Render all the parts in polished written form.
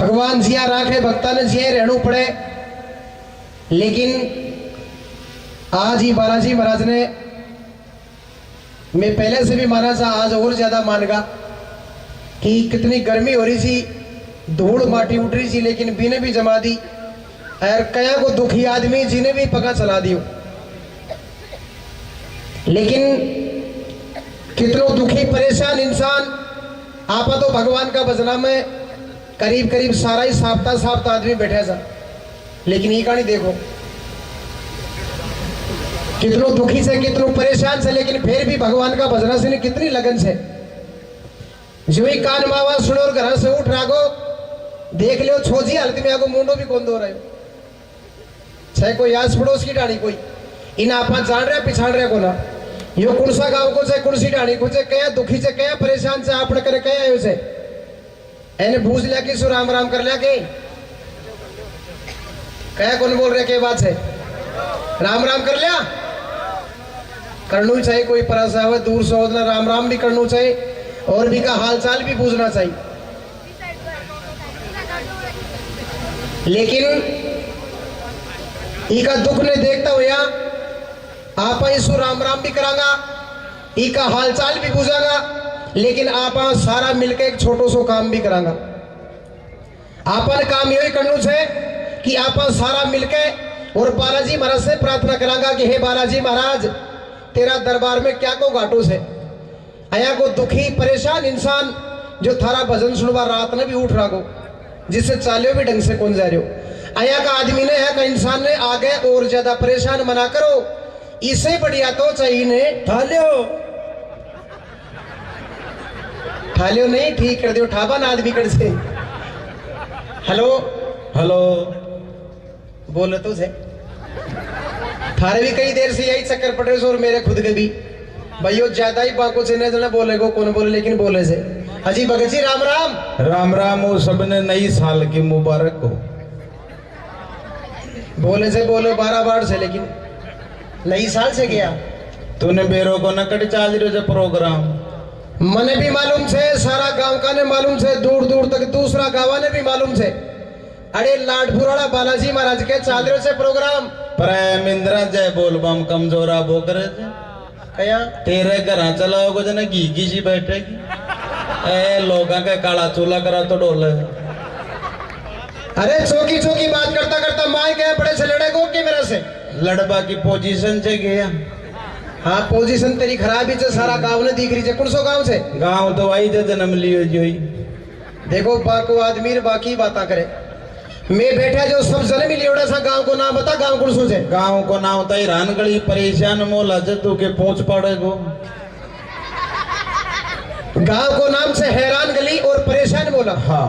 भगवान जिया राखे भक्ता ने जिये रहना पड़े। लेकिन आज ही बालाजी महाराज ने, मैं पहले से भी माना था, आज और ज्यादा मानगा कि कितनी गर्मी हो रही थी, धूल माटी उठ रही थी, लेकिन बीने भी जमा दी और कया को दुखी आदमी जिन्हें भी पका चला दियो। लेकिन कितनो दुखी परेशान इंसान आपा तो भगवान का भजना में करीब करीब सारा ही साफ्ता आदमी बैठे था। लेकिन ये कहानी देखो, कितनो दुखी से, कितनो परेशान से, लेकिन फिर भी भगवान का भजना से कितनी लगन से। जो ही कान में आवाज सुनो और घर से उठ रागो, देख लो छोजी हालत में आगो मुंडो भी कौन दो रहे छे कोई आस पड़ोस की डाणी कोई इन आपा जान रहे पिछाड़ रहे को ना यो कौन सा गांव को से कौन सी डाणी को से कया दुखी से कया परेशान से आपने करे कया आयो से एने बूझ लिया कि सु राम राम कर लिया के कया कौन बोल रहे के बात से राम राम कर लिया करना चाहिए। कोई परासा हुआ दूर से होना राम राम भी करना चाहिए और भी का हाल चाल भी पूछना चाहिए। लेकिन इका दुख ने देखता हुआ आप इसको राम राम भी करांगा, इका हाल चाल भी पूछागा, लेकिन आप सारा मिलकर एक छोटो सो काम भी करांगा। आपन काम यही करना है कि आप सारा मिलकर और बालाजी महाराज से प्रार्थना करांगा कि हे बालाजी महाराज तेरा दरबार में क्या को घाटो से आया को दुखी परेशान इंसान जो थारा भजन सुनवा रात ने भी उठ रहा को जिससे चालियो भी ढंग से कौन जा रहे हो आया का आदमी ने है का इंसान ने आगे और ज्यादा परेशान मना करो इसे बढ़िया तो चाहिए ने ठालियो नहीं ठीक कर दियो ठाबा ना आदमी कर से। हेलो हेलो बोले तो से थारे भी कई देर से यही चक्कर पड़े और मेरे खुद के भी भाइयों ज्यादा ही बाको से नहीं बोले को कौन बोले लेकिन बोले से अजी भगत जी राम राम राम राम हो सबने नई साल की मुबारक हो। बोले से बोलो 12 बार से लेकिन नई साल से गया तूने बेरो को नकट चाल रहे प्रोग्राम मने भी मालूम छे सारा गांव का ने मालूम छे दूर दूर तक दूसरा गावा ने भी मालूम छे। अरे लाडपुराड़ा बालाजी महाराज के चाल रहे से प्रोग्राम प्रेम इंद्रा जय बोल बम कमजोरा बो करे कया तेरे घर चलाओगे जना घी घी सी बैठेगी ए लोगों का काला चूल्हा करा तो डोले। अरे चौकी चौकी बात करता करता माए गए बड़े से लड़े को के मेरे से लड़बा की पोजीशन से गया। हाँ पोजीशन तेरी खराब ही सारा गांव ने दिख रही है। कौन सो गांव से गांव तो आई थे जन्म लियो जो ही देखो बाको आदमी बाकी बात करे मैं बैठा जो सब जन्म ही लियोड़ा सा गांव को नाम बता गांव कौन सो से गांव को नाम होता है रानगढ़ी परेशान मोला जतू के पहुंच पड़े को गांव को नाम से हैरान गली और परेशान बोला। हाँ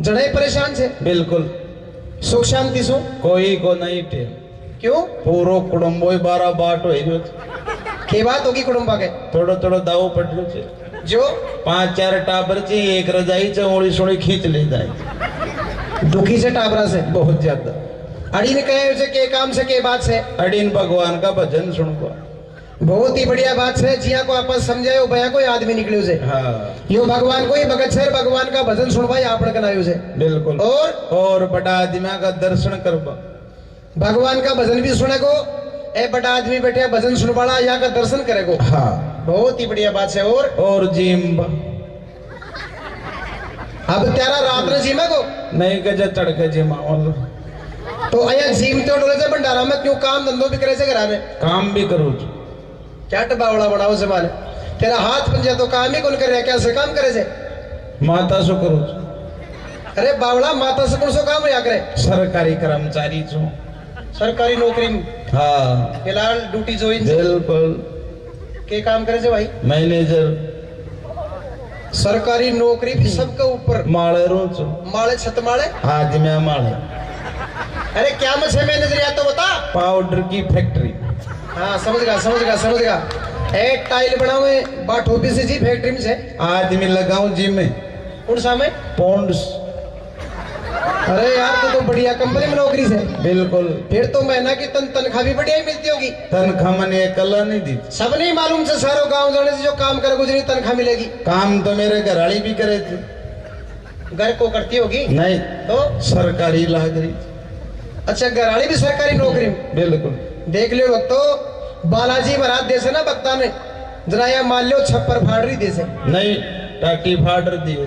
जड़े परेशान से बिल्कुल सुख शांति सो कोई को नहीं टे क्यों पूरो कुटुंबो 12 बाट हो के बात होगी कुटुंबा के थोड़ा थोड़ा दाव पट लो जो 5-4 टाबर ची एक रजाई च ओड़ी सोड़ी खींच ले जाए दुखी से टाबरा से बहुत ज्यादा अड़ी ने कहे उसे के काम से के बात से अड़ीन भगवान का भजन सुनको बहुत ही बढ़िया बात है जिया को आपस समझाए भैया कोई आदमी निकले उसे हाँ यो भगवान को ही भगत सर भगवान का भजन सुनवाई आपने कनाई उसे बिल्कुल और बड़ा आदमी का दर्शन करवा भगवान का भजन भी सुने को ए बड़ा आदमी बैठे भजन सुनवाड़ा यहाँ का दर्शन करे को। हाँ बहुत ही बढ़िया बात है। और जिम अब तेरा रात ने जिमा को नहीं गजा चढ़ के जिमा तो अया जिम तो डोले से भंडारा में क्यों काम धंधो भी करे से करा में काम भी करो क्या टबावड़ा बनाओ से माने तेरा हाथ पंजा तो काम ही कौन करे क्या से काम करे से माता सो करो अरे बावड़ा माता से कौन सो काम या करे सरकारी कर्मचारी छो सरकारी नौकरी हाँ फिलहाल ड्यूटी ज्वाइन बिल्कुल के काम करे से भाई मैनेजर सरकारी नौकरी भी सबके ऊपर माले रोचो माले छत माले आज मैं माले अरे क्या मुझे मैनेजर या तो बता पाउडर की फैक्ट्री हाँ समझ गया ए टाइल बनावे बाट ऑफिस जी फैक्ट्री में से आदमी लगाऊं जिम में कौन सा में पौंड्स अरे यार तो बढ़िया कंपनी में नौकरी से बिल्कुल फिर तो महीना की तनख्वाह भी बढ़िया ही मिलती होगी। तनख्वाह मैंने कला नहीं दी सब नहीं मालूम से सारो गांव जाने से जो काम करे गुजरी तनख्वाह मिलेगी। काम तो मेरे घराड़ी भी करे थे घर को करती होगी नहीं तो सरकारी लागरी अच्छा घराड़ी भी सरकारी नौकरी में। बिल्कुल देख लियो भक्तो बालाजी महाराज देसे ना भक्ता ने जरा यह मान लो छप्पर फाड़ रही देसे नहीं टाटी फाड़ दिए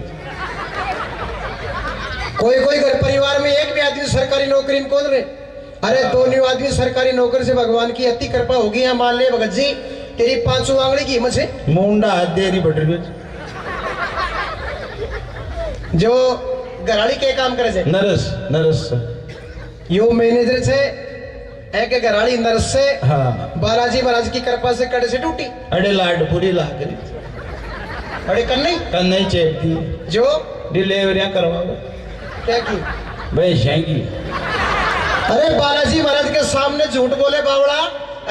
कोई कोई घर परिवार में एक भी आदमी सरकारी नौकरी में कौन रहे अरे दोनों आदमी सरकारी नौकरी से भगवान की अति कृपा होगी यहाँ मान ले भगत जी तेरी 500 आंगड़ी की हिम्मत है मुंडा हाथ देरी बढ़ रही जो घराड़ी के काम करे से नरस नरस यो मैनेजर से एक घराड़ी नर्स से हाँ बालाजी महाराज की कृपा से कड़े से टूटी अरे लाडपुरी लागरी अरे कन्नई कन्नई चेपती जो डिलीवरियां करवाओ क्या की भाई शेंगी अरे बालाजी महाराज के सामने झूठ बोले बावड़ा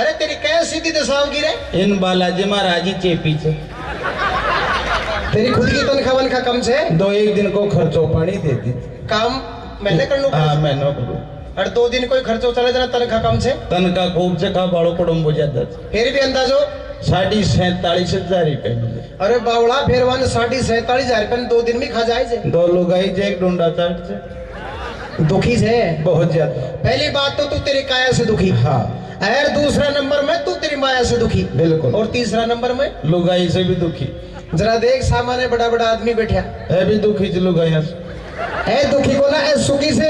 अरे तेरी क्या सीधी दशाओं की रे इन बालाजी महाराज ही चेपी से तेरी खुद की तनख्वाह वनखा कम से दो एक दिन को खर्चो पानी देती काम मैंने कर लूं हाँ मैं न करूँ और 2 दिन कोई खर्चो चले जाना तनख्वाह कम से तन का खूब से खा बाड़ो कुटुंब जाता फिर भी अंदाजो 47,500 रुपए मिले अरे बावड़ा फिर वन 47,500 रुपए 2 दिन में खा जाए से दो लोग आई जे एक डूंडा चाट से दुखी से बहुत ज्यादा पहली बात तो तू तेरी काया से दुखी हाँ और दूसरा नंबर में तू तेरी माया से दुखी बिल्कुल और तीसरा नंबर में लुगाई से भी दुखी जरा देख सामान्य बड़ा बड़ा आदमी बैठा है भी दुखी ज लुगाई है दुखी को ना है सुखी से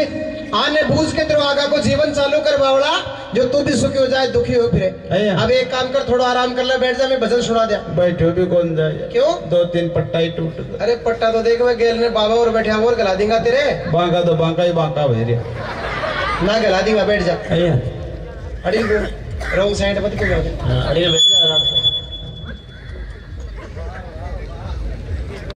आने बूझ के तेरे आगा को जीवन चालू कर बावड़ा जो तू भी सुखी हो जाए दुखी हो फिरे अब एक काम कर थोड़ा आराम कर ले बैठ जा मैं भजन सुना दिया बैठो भी कौन जाए क्यों 2-3 पट्टा ही टूट गया अरे पट्टा तो देख मैं गेल ने बाबा और बैठा और गला देंगा तेरे बांका तो बांका ही बांका भैरिया ना गला देंगा बैठ जा अయ్యా अड़ी रॉन्ग साइड मत क्यों अड़िया बैठ जा आराम